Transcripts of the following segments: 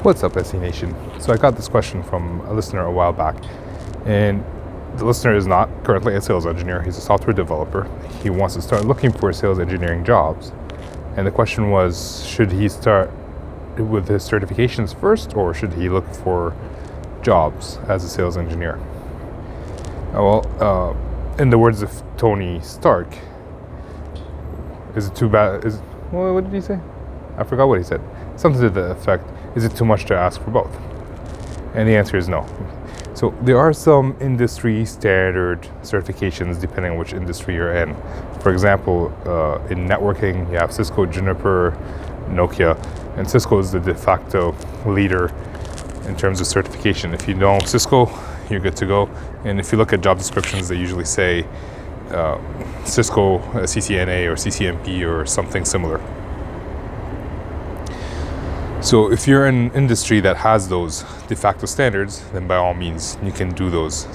What's up, SE Nation? So I got this question from a listener a while back, and the listener is not currently a sales engineer. He's a software developer. He wants to start looking for sales engineering jobs. And the question was, should he start with his certifications first, or should he look for jobs as a sales engineer? In the words of Tony Stark, is it too bad? What did he say? I forgot what he said. Something to the effect, is it too much to ask for both? And the answer is no. So there are some industry standard certifications depending on which industry you're in. For example, in networking, you have Cisco, Juniper, Nokia, and Cisco is the de facto leader in terms of certification. If you know Cisco, you're good to go. And if you look at job descriptions, they usually say Cisco CCNA or CCNP or something similar. So if you're in an industry that has those de facto standards, then by all means you can do those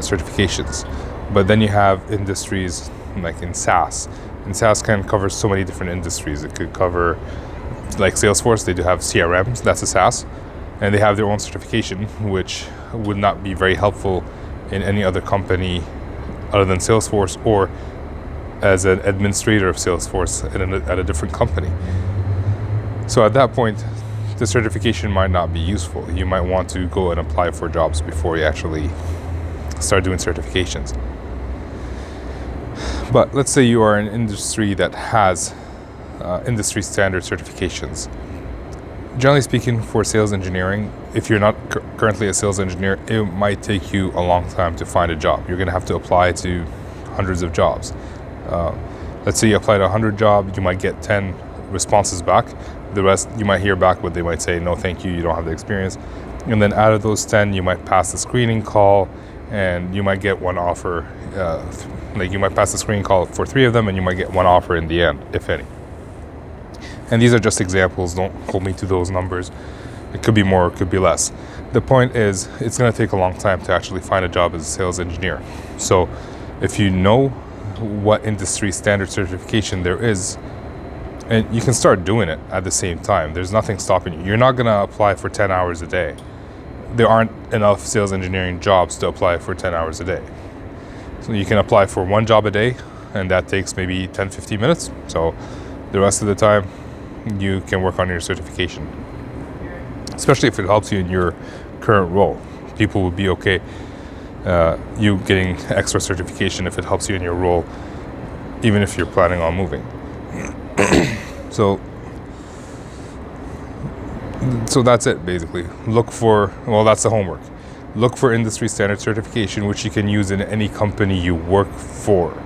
certifications. But then you have industries like in SaaS. And SaaS can cover so many different industries. It could cover, like Salesforce, they do have CRMs, that's a SaaS, and they have their own certification, which would not be very helpful in any other company other than Salesforce, or as an administrator of Salesforce at a different company. So at that point, the certification might not be useful. You might want to go and apply for jobs before you actually start doing certifications. But let's say you are in an industry that has industry standard certifications. Generally speaking, for sales engineering, if you're not currently a sales engineer, it might take you a long time to find a job. You're going to have to apply to hundreds of jobs. Let's say you apply to 100 jobs, you might get 10 responses back. The rest, you might hear back, but they might say, no, thank you, you don't have the experience. And then out of those 10, you might pass the screening call, and you might get one offer. Like you might pass the screening call for 3 of them, and you might get one offer in the end, if any. And these are just examples. Don't hold me to those numbers. It could be more, it could be less. The point is, it's going to take a long time to actually find a job as a sales engineer. So if you know what industry standard certification there is, and you can start doing it at the same time. There's nothing stopping you. You're not going to apply for 10 hours a day. There aren't enough sales engineering jobs to apply for 10 hours a day. So you can apply for 1 job a day, and that takes maybe 10, 15 minutes. So the rest of the time, you can work on your certification. Especially if it helps you in your current role. People would be okay you getting extra certification if it helps you in your role, even if you're planning on moving. So that's it, basically. That's the homework. Look for industry standard certification, which you can use in any company you work for,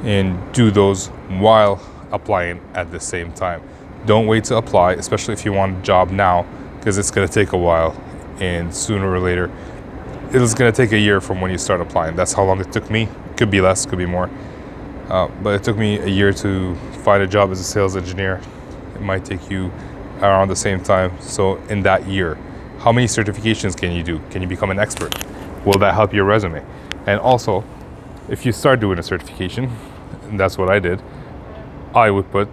and do those while applying at the same time. Don't wait to apply, especially if you want a job now, because it's going to take a while, and sooner or later, it's going to take a year from when you start applying. That's how long it took me. Could be less, could be more. But it took me a year to find a job as a sales engineer. It might take you around the same time. So in that year, how many certifications can you do? Can you become an expert? Will that help your resume? And also, if you start doing a certification, and that's what I did, I would put,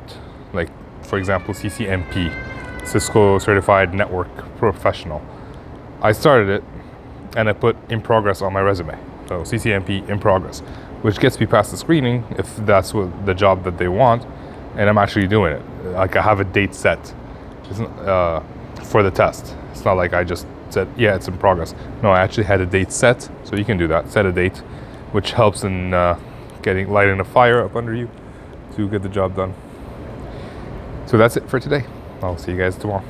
like, for example, CCNP, Cisco Certified Network Professional. I started it, and I put in progress on my resume. So CCNP in progress, which gets me past the screening if that's what the job that they want, and I'm actually doing it. Like, I have a date set for the test. It's not like I just said, yeah, it's in progress. No, I actually had a date set, so you can do that. Set a date, which helps in lighting a fire up under you to get the job done. So that's it for today. I'll see you guys tomorrow.